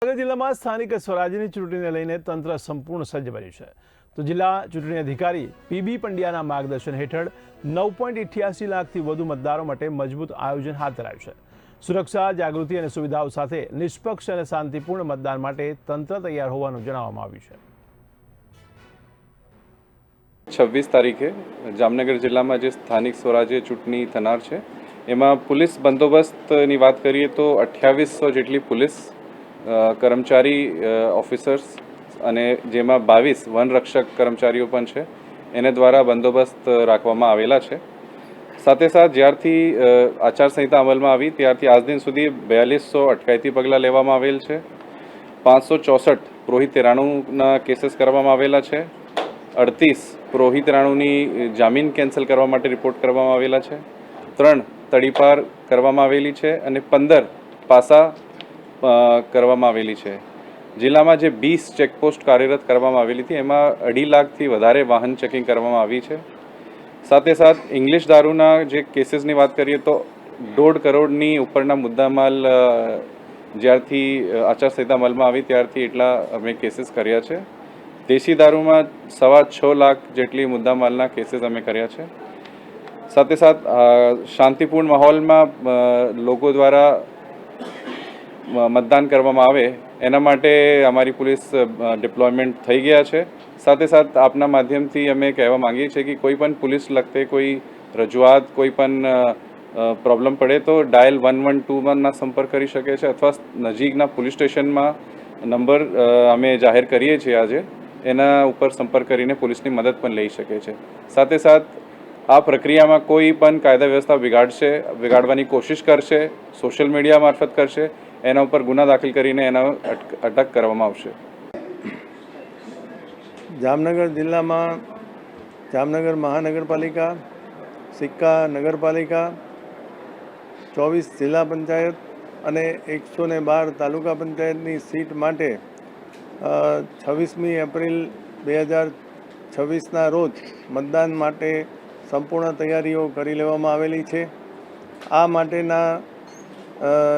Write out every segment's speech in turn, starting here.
ભાવનગર જિલ્લામાં સ્થાનિક સ્વરાજ્યની ચૂંટણીને લઈને તંત્ર સંપૂર્ણ સજ્જ બન્યું છે. તો જિલ્લા ચૂંટણી અધિકારી પીબી પંડ્યાના માર્ગદર્શન હેઠળ 9.88 લાખથી વધુ મતદારો માટે મજબૂત આયોજન હાથ ધરાયું છે. સુરક્ષા, જાગૃતિ અને સુવિધાઓ સાથે નિષ્પક્ષ અને શાંતિપૂર્ણ મતદાન માટે તંત્ર તૈયાર હોવાનું જણાવવામાં આવ્યું છે. 26 તારીખે જામનગર જિલ્લામાં જે સ્થાનિક સ્વરાજ્ય ચૂંટણી થનાર છે એમાં પોલીસ બંદોબસ્તની વાત કરીએ તો 2800 જેટલી પોલીસ કર્મચારી ઓફિસર્સ અને જેમાં 22 વનરક્ષક કર્મચારીઓ પણ છે એને દ્વારા બંદોબસ્ત રાખવામાં આવેલા છે. સાથે સાથ જ્યારથી આચારસંહિતા અમલમાં આવી ત્યારથી આજ દિન સુધી 4200 અટકાયતી પગલાં લેવામાં આવેલ છે. 564 પુરોહિત તેરાણુના કેસીસ કરવામાં આવેલા છે. 38 પુરોહિત તેરાણુની જામીન કેન્સલ કરવા માટે રિપોર્ટ કરવામાં આવેલા છે. 3 તડીપાર કરવામાં આવેલી છે અને 15 પાસા કરવામાં આવેલી છે. જિલ્લામાં જે 20 ચેકપોસ્ટ કાર્યરત કરવામાં આવેલી હતી એમાં 2.5 લાખથી વધારે વાહન ચેકિંગ કરવામાં આવી છે. સાથે સાથ ઇંગ્લિશ દારૂના જે કેસીસની વાત કરીએ તો 1.5 કરોડની ઉપરના મુદ્દામાલ જ્યારથી આચારસંહિતા અમલમાં આવી ત્યારથી એટલા અમે કેસીસ કર્યા છે. દેશી દારૂમાં 6.25 લાખ જેટલી મુદ્દામાલના કેસીસ અમે કર્યા છે. સાથે સાથ શાંતિપૂર્ણ માહોલમાં લોકો દ્વારા મતદાન કરવામાં આવે એના માટે અમારી પોલીસ ડિપ્લોયમેન્ટ થઈ ગયા છે. સાથે સાથ આપના માધ્યમથી અમે કહેવા માંગીએ છીએ કે કોઈ પણ પોલીસ લગતે કોઈ રજૂઆત કોઈ પણ પ્રોબ્લેમ પડે તો ડાયલ 112 સંપર્ક કરી શકે છે અથવા નજીકના પોલીસ સ્ટેશનમાં નંબર અમે જાહેર કરીએ છીએ આજે એના ઉપર સંપર્ક કરીને પોલીસની મદદ પણ લઈ શકે છે. સાથે સાથ આ પ્રક્રિયામાં કોઈ પણ કાયદા વ્યવસ્થા બિગાડવાની કોશિશ કરશે, સોશિયલ મીડિયા મારફત કરશે એના ઉપર ગુના દાખલ કરીને એના અટક કરવામાં આવશે. જામનગર જિલ્લામાં જામનગર મહાનગરપાલિકા, સિક્કા નગરપાલિકા, 24 જિલ્લા પંચાયત અને 112 તાલુકા પંચાયતની સીટ માટે 26મી એપ્રિલ 2026ના રોજ મતદાન માટે સંપૂર્ણ તૈયારીઓ કરી લેવામાં આવેલી છે. આ માટેના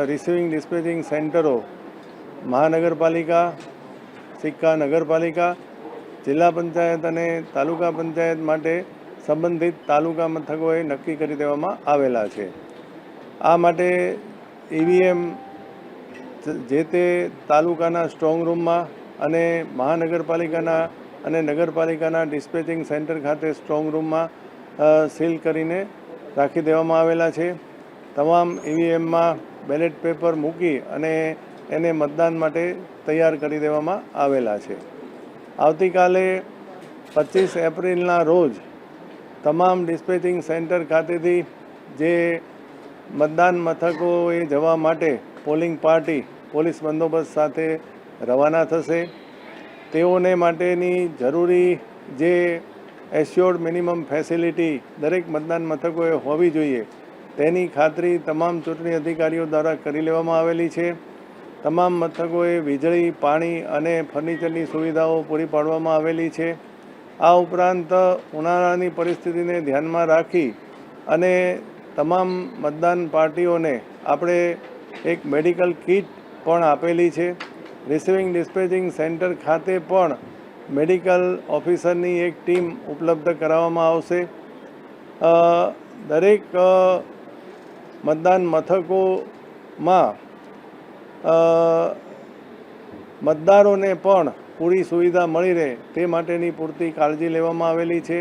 રિસીવિંગ ડિસ્પેચિંગ સેન્ટરો મહાનગરપાલિકા, સિક્કા નગરપાલિકા, જિલ્લા પંચાયત અને તાલુકા પંચાયત માટે સંબંધિત તાલુકા મથકોએ નક્કી કરી દેવામાં આવેલા છે. આ માટે ઈવીએમ જે તે તાલુકાના સ્ટ્રોંગ રૂમમાં અને મહાનગરપાલિકાના અને નગરપાલિકાના ડિસ્પેચિંગ સેન્ટર ખાતે સ્ટ્રોંગ રૂમમાં સીલ કરીને રાખી દેવામાં આવેલા છે. તમામ ઈવીએમમાં બેલેટ પેપર મૂકી અને એને મતદાન માટે તૈયાર કરી દેવામાં આવેલા છે. આવતીકાલે 25 એપ્રિલના રોજ તમામ ડિસ્પેચિંગ સેન્ટર ખાતેથી જે મતદાન મથકોએ જવા માટે પોલિંગ પાર્ટી પોલીસ બંદોબસ્ત સાથે રવાના થશે. તેઓને માટેની જરૂરી જે એશ્યોર્ડ મિનિમમ ફેસિલિટી દરેક મતદાન મથકોએ હોવી જોઈએ તેની ખાતરી તમામ ચૂંટણી અધિકારીઓ દ્વારા કરી લેવામાં આવેલી છે. તમામ મથકોએ વીજળી, પાણી અને ફર્નિચરની સુવિધાઓ પૂરી પાડવામાં આવેલી છે. આ ઉપરાંત ઉનાળાની પરિસ્થિતિને ધ્યાનમાં રાખી અને તમામ મતદાન પાર્ટીઓને આપણે એક મેડિકલ કિટ પણ આપેલી છે. રિસીવિંગ ડિસ્પેચિંગ સેન્ટર ખાતે પણ મેડિકલ ઓફિસરની એક ટીમ ઉપલબ્ધ કરાવવામાં આવશે. દરેક મતદાન મથકોમાં મતદારોને પણ પૂરી સુવિધા મળી રહે તે માટેની પૂરતી કાળજી લેવામાં આવેલી છે.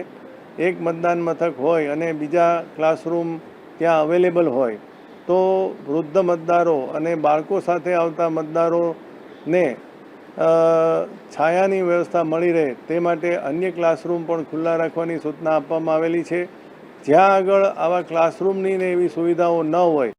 એક મતદાન મથક હોય અને બીજા ક્લાસરૂમ ત્યાં અવેલેબલ હોય તો વૃદ્ધ મતદારો અને બાળકો સાથે આવતા મતદારોને છાયાની વ્યવસ્થા મળી રહે તે માટે અન્ય ક્લાસરૂમ પણ ખુલ્લા રાખવાની સૂચના આપવામાં આવેલી છે. જ્યાં આગળ આવા ક્લાસરૂમની ને એવી સુવિધાઓ ન હોય